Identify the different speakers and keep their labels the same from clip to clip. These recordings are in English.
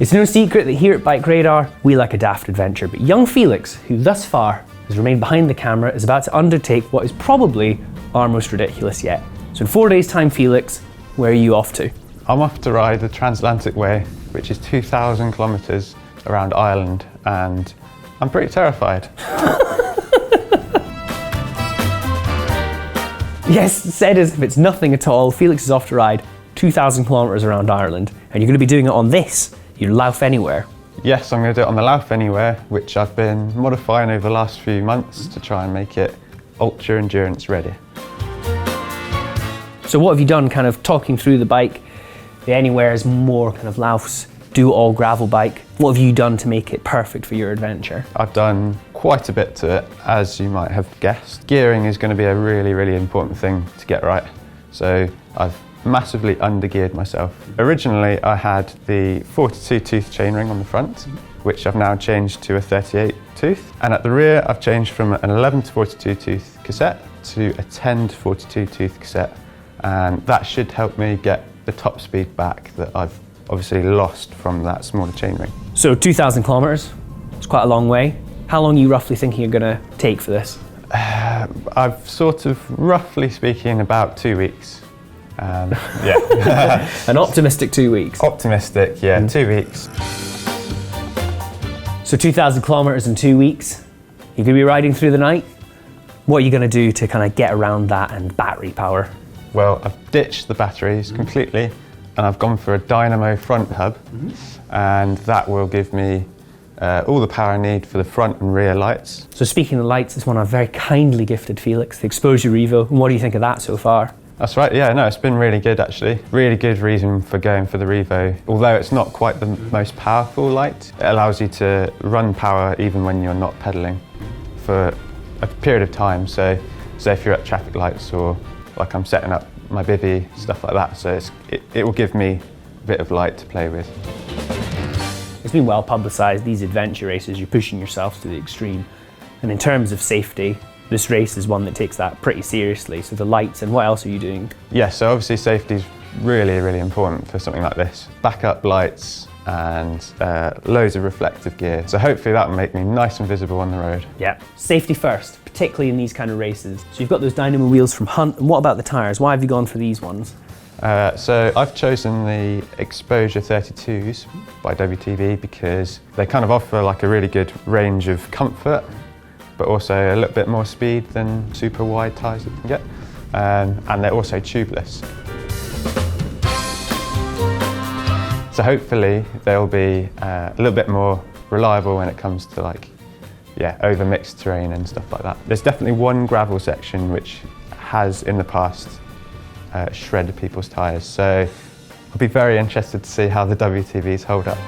Speaker 1: It's no secret that here at BikeRadar, we like a daft adventure, but young Felix, who thus far has remained behind the camera, is about to undertake what is probably our most ridiculous yet. So in 4 days' time, Felix, where are you off to?
Speaker 2: I'm off to ride the TransAtlantic Way, which is 2,000 kilometres around Ireland, and I'm pretty terrified.
Speaker 1: Yes, said as if it's nothing at all, Felix is off to ride 2,000 kilometres around Ireland, and you're going to be doing it on this, your Lauf Anywhere.
Speaker 2: Yes, I'm going to do it on the Lauf Anywhere, which I've been modifying over the last few months to try and make it ultra endurance ready.
Speaker 1: So what have you done, kind of talking through the bike? The Anywhere is more kind of Lauf's do-all gravel bike. What have you done to make it perfect for your adventure?
Speaker 2: I've done quite a bit to it, as you might have guessed. Gearing is going to be a really, really important thing to get right. So I've massively undergeared myself. Originally, I had the 42 tooth chainring on the front, which I've now changed to a 38 tooth. And at the rear, I've changed from an 11 to 42 tooth cassette to a 10 to 42 tooth cassette. And that should help me get the top speed back that I've obviously lost from that smaller chainring.
Speaker 1: So 2,000 kilometres, it's quite a long way. How long are you roughly thinking you're going to take for this?
Speaker 2: I've sort of, roughly speaking, about 2 weeks. Yeah.
Speaker 1: An optimistic 2 weeks.
Speaker 2: Optimistic, yeah, 2 weeks.
Speaker 1: So 2,000 kilometres in 2 weeks. You're going to be riding through the night. What are you going to do to kind of get around that and battery power?
Speaker 2: Well, I've ditched the batteries completely, and I've gone for a dynamo front hub, and that will give me all the power I need for the front and rear lights.
Speaker 1: So speaking of lights, this one I've very kindly gifted Felix, the Exposure Revo. And what do you think of that so far?
Speaker 2: That's right, yeah, no, it's been really good actually. Really good reason for going for the Revo. Although it's not quite the most powerful light, it allows you to run power even when you're not pedalling for a period of time. So if you're at traffic lights, or like I'm setting up my bivvy, stuff like that. So it will give me a bit of light to play with.
Speaker 1: It's been well publicised, these adventure races, you're pushing yourself to the extreme. And in terms of safety, this race is one that takes that pretty seriously. So the lights, and what else are you doing?
Speaker 2: Yeah, so obviously safety is really, really important for something like this. Backup lights and loads of reflective gear. So hopefully that will make me nice and visible on the road.
Speaker 1: Yeah, safety first, particularly in these kind of races. So you've got those dynamo wheels from Hunt, and what about the tyres? Why have you gone for these ones?
Speaker 2: So I've chosen the Exposure 32s by WTV because they kind of offer like a really good range of comfort, but also a little bit more speed than super wide tyres that you can get. And they're also tubeless. So hopefully they'll be a little bit more reliable when it comes to over mixed terrain and stuff like that. There's definitely one gravel section which has in the past shredded people's tyres, so I'll be very interested to see how the WTVs hold up.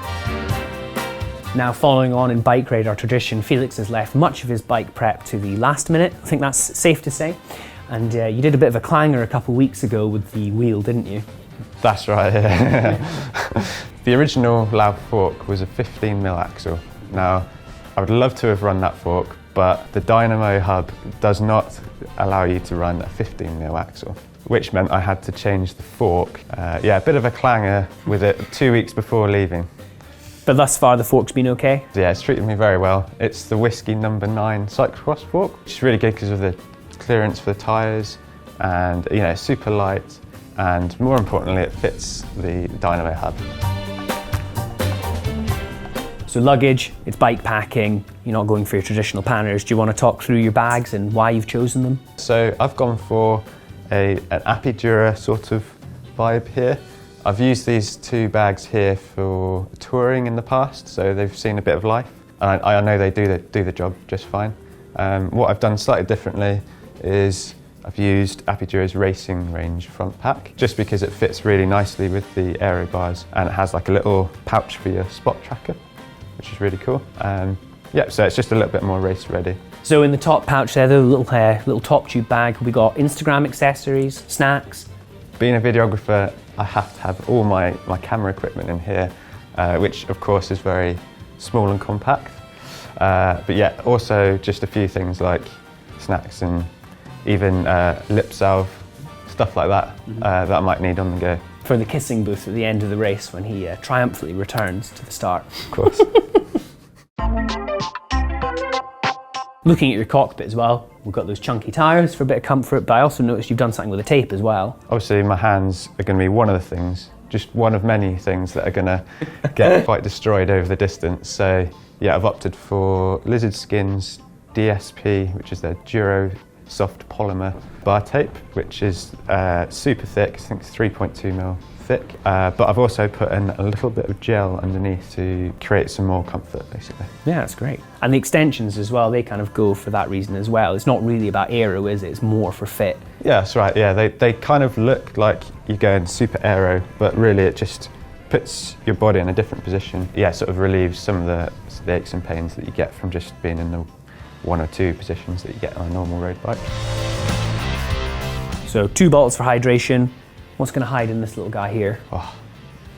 Speaker 1: Now, following on in BikeRadar tradition, Felix has left much of his bike prep to the last minute. I think that's safe to say. And you did a bit of a clanger a couple of weeks ago with the wheel, didn't you?
Speaker 2: That's right, yeah. The original Lauf fork was a 15mm axle. Now, I would love to have run that fork, but the Dynamo hub does not allow you to run a 15mm axle, which meant I had to change the fork. Yeah, a bit of a clanger with it 2 weeks before leaving.
Speaker 1: But thus far the fork's been okay?
Speaker 2: Yeah, it's treated me very well. It's the Whiskey No. 9 cyclocross fork, which is really good because of the clearance for the tyres, and it's super light, and more importantly it fits the Dynamo hub.
Speaker 1: So Luggage, it's bike packing, you're not going for your traditional panners. Do you want to talk through your bags and why you've chosen them?
Speaker 2: So I've gone for an Apidura sort of vibe here. I've used these two bags here for touring in the past, so they've seen a bit of life. And I know they do the job just fine. What I've done slightly differently is I've used Apidura's racing range front pack, just because it fits really nicely with the aero bars, and it has like a little pouch for your spot tracker, which is really cool. Yeah, so it's just a little bit more race ready. So
Speaker 1: in the top pouch there, the little top tube bag, we got Instagram accessories, snacks.
Speaker 2: Being a videographer, I have to have all my camera equipment in here, which of course is very small and compact. But yeah, also just a few things like snacks and even lip salve, stuff like that, that I might need on the go.
Speaker 1: for the kissing booth at the end of the race when he triumphantly returns to the start.
Speaker 2: Of course.
Speaker 1: Looking at your cockpit as well, we've got those chunky tyres for a bit of comfort, but I also noticed you've done something with the tape as well.
Speaker 2: Obviously my hands are going to be one of the things, just one of many things that are going to get quite destroyed over the distance. So yeah, I've opted for Lizard Skin's DSP, which is their Duro soft polymer bar tape, which is super thick, I think it's 3.2mm thick, but I've also put in a little bit of gel underneath to create some more comfort, basically.
Speaker 1: Yeah, that's great. And the extensions as well, they kind of go for that reason as well. It's not really about aero, is it? It's more for fit. Yeah,
Speaker 2: that's right, yeah. They kind of look like you're going super aero, but really it just puts your body in a different position. Yeah, sort of relieves some of the aches and pains that you get from just being in the one or two positions that you get on a normal road bike.
Speaker 1: So 2 bottles for hydration. What's going to hide in this little guy here?
Speaker 2: Oh,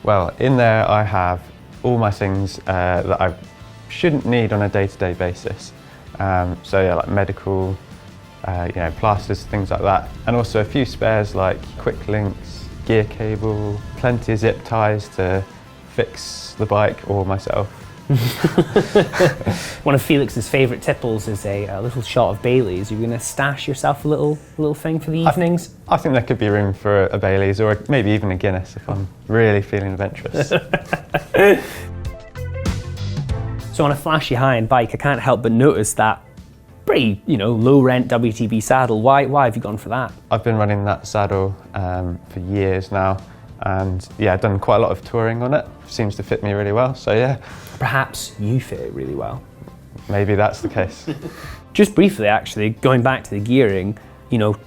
Speaker 2: well, in there I have all my things that I shouldn't need on a day-to-day basis. So yeah, like medical, plasters, things like that. And also a few spares like quick links, gear cable, plenty of zip ties to fix the bike or myself.
Speaker 1: One of Felix's favourite tipples is a little shot of Bailey's. You're going to stash yourself a little thing for the evenings?
Speaker 2: I think there could be room for a Bailey's or maybe even a Guinness if I'm really feeling adventurous.
Speaker 1: So on a flashy high-end bike, I can't help but notice that pretty, low-rent WTB saddle. Why have you gone for that?
Speaker 2: I've been running that saddle for years now, and yeah, I've done quite a lot of touring on it. Seems to fit me really well, so yeah.
Speaker 1: Perhaps you fit it really well.
Speaker 2: Maybe that's the case.
Speaker 1: Just briefly, actually, going back to the gearing,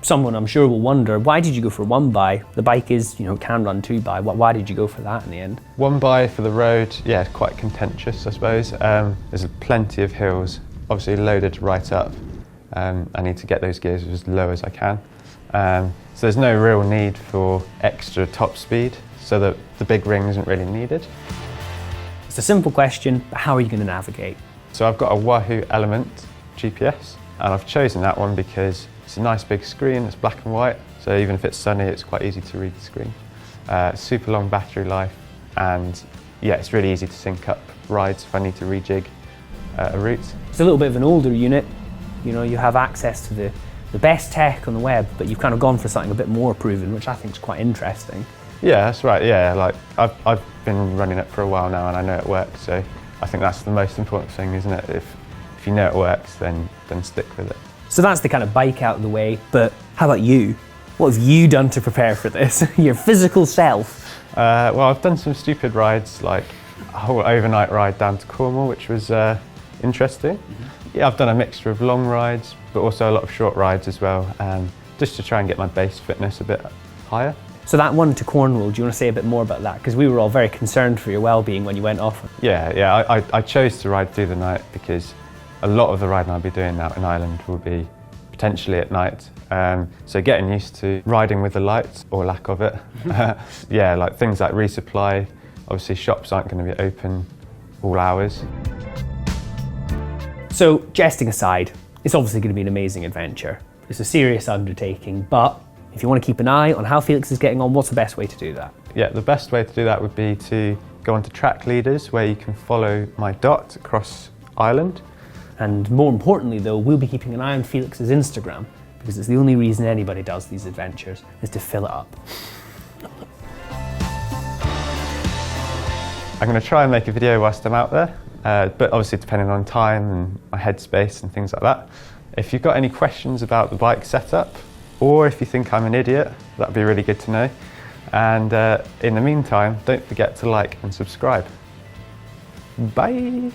Speaker 1: someone I'm sure will wonder, why did you go for 1x? The bike is, can run 2x. Why did you go for that in the end?
Speaker 2: 1x for the road, yeah, quite contentious, I suppose. There's plenty of hills, obviously loaded right up. I need to get those gears as low as I can. So there's no real need for extra top speed, so that the big ring isn't really needed.
Speaker 1: It's a simple question, but how are you going to navigate?
Speaker 2: So I've got a Wahoo Element GPS, and I've chosen that one because it's a nice big screen, it's black and white, so even if it's sunny, it's quite easy to read the screen. Super long battery life, and yeah, it's really easy to sync up rides if I need to rejig a route.
Speaker 1: It's a little bit of an older unit. You have access to the best tech on the web, but you've kind of gone for something a bit more proven, which I think is quite interesting.
Speaker 2: Yeah, that's right, yeah. Like I've been running it for a while now and I know it works, so I think that's the most important thing, isn't it? If you know it works, then stick with it.
Speaker 1: So that's the kind of bike out of the way, but how about you? What have you done to prepare for this? Your physical self?
Speaker 2: Well, I've done some stupid rides, like a whole overnight ride down to Cornwall, which was interesting. Mm-hmm. Yeah, I've done a mixture of long rides, but also a lot of short rides as well, just to try and get my base fitness a bit higher.
Speaker 1: So that one to Cornwall, do you want to say a bit more about that? Because we were all very concerned for your well-being when you went off.
Speaker 2: Yeah, I chose to ride through the night because a lot of the riding I'll be doing out in Ireland will be potentially at night. So getting used to riding with the lights, or lack of it. Yeah, like things like resupply. Obviously shops aren't going to be open all hours.
Speaker 1: So jesting aside, it's obviously going to be an amazing adventure. It's a serious undertaking, but if you want to keep an eye on how Felix is getting on, what's the best way to do that? Yeah,
Speaker 2: the best way to do that would be to go onto Track Leaders, where you can follow my dot across Ireland.
Speaker 1: And more importantly though, we'll be keeping an eye on Felix's Instagram, because it's the only reason anybody does these adventures, is to fill it up.
Speaker 2: I'm going to try and make a video whilst I'm out there, but obviously depending on time and my headspace and things like that. If you've got any questions about the bike setup, or if you think I'm an idiot, that'd be really good to know. And in the meantime, don't forget to like and subscribe. Bye!